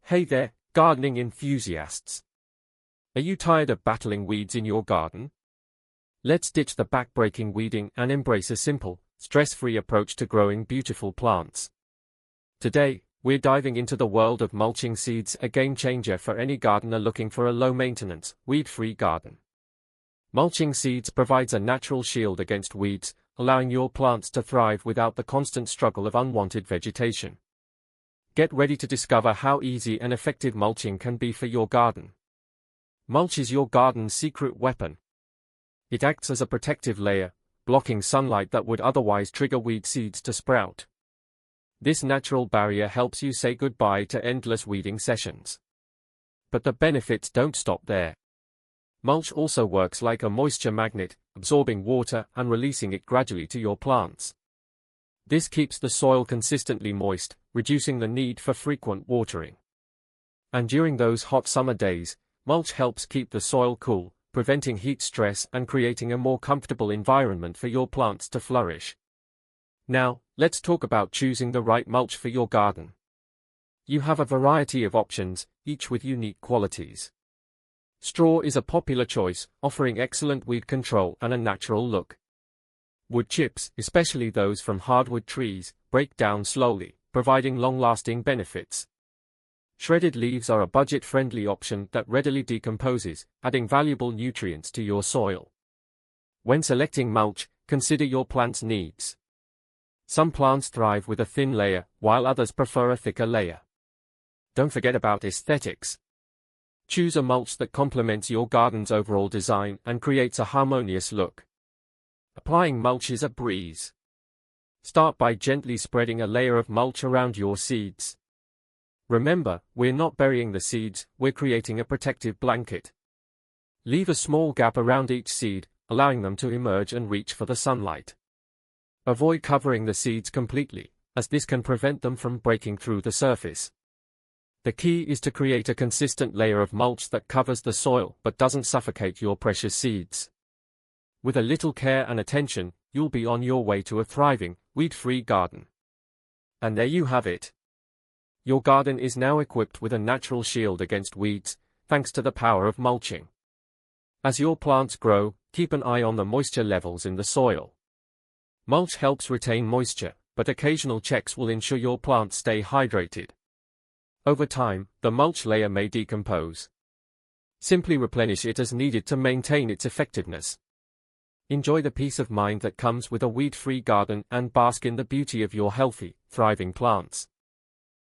Hey there, gardening enthusiasts. Are you tired of battling weeds in your garden? Let's ditch the back-breaking weeding and embrace a simple, stress-free approach to growing beautiful plants. Today, we're diving into the world of mulching seeds, a game-changer for any gardener looking for a low-maintenance, weed-free garden. Mulching seeds provides a natural shield against weeds, allowing your plants to thrive without the constant struggle of unwanted vegetation. Get ready to discover how easy and effective mulching can be for your garden. Mulch is your garden's secret weapon. It acts as a protective layer, blocking sunlight that would otherwise trigger weed seeds to sprout. This natural barrier helps you say goodbye to endless weeding sessions. But the benefits don't stop there. Mulch also works like a moisture magnet, absorbing water and releasing it gradually to your plants. This keeps the soil consistently moist, reducing the need for frequent watering. And during those hot summer days, mulch helps keep the soil cool, preventing heat stress and creating a more comfortable environment for your plants to flourish. Now, let's talk about choosing the right mulch for your garden. You have a variety of options, each with unique qualities. Straw is a popular choice, offering excellent weed control and a natural look. Wood chips, especially those from hardwood trees, break down slowly, providing long-lasting benefits. Shredded leaves are a budget-friendly option that readily decomposes, adding valuable nutrients to your soil. When selecting mulch, consider your plant's needs. Some plants thrive with a thin layer, while others prefer a thicker layer. Don't forget about aesthetics. Choose a mulch that complements your garden's overall design and creates a harmonious look. Applying mulch is a breeze. Start by gently spreading a layer of mulch around your seeds. Remember, we're not burying the seeds, we're creating a protective blanket. Leave a small gap around each seed, allowing them to emerge and reach for the sunlight. Avoid covering the seeds completely, as this can prevent them from breaking through the surface. The key is to create a consistent layer of mulch that covers the soil but doesn't suffocate your precious seeds. With a little care and attention, you'll be on your way to a thriving, weed-free garden. And there you have it. Your garden is now equipped with a natural shield against weeds, thanks to the power of mulching. As your plants grow, keep an eye on the moisture levels in the soil. Mulch helps retain moisture, but occasional checks will ensure your plants stay hydrated. Over time, the mulch layer may decompose. Simply replenish it as needed to maintain its effectiveness. Enjoy the peace of mind that comes with a weed-free garden and bask in the beauty of your healthy, thriving plants.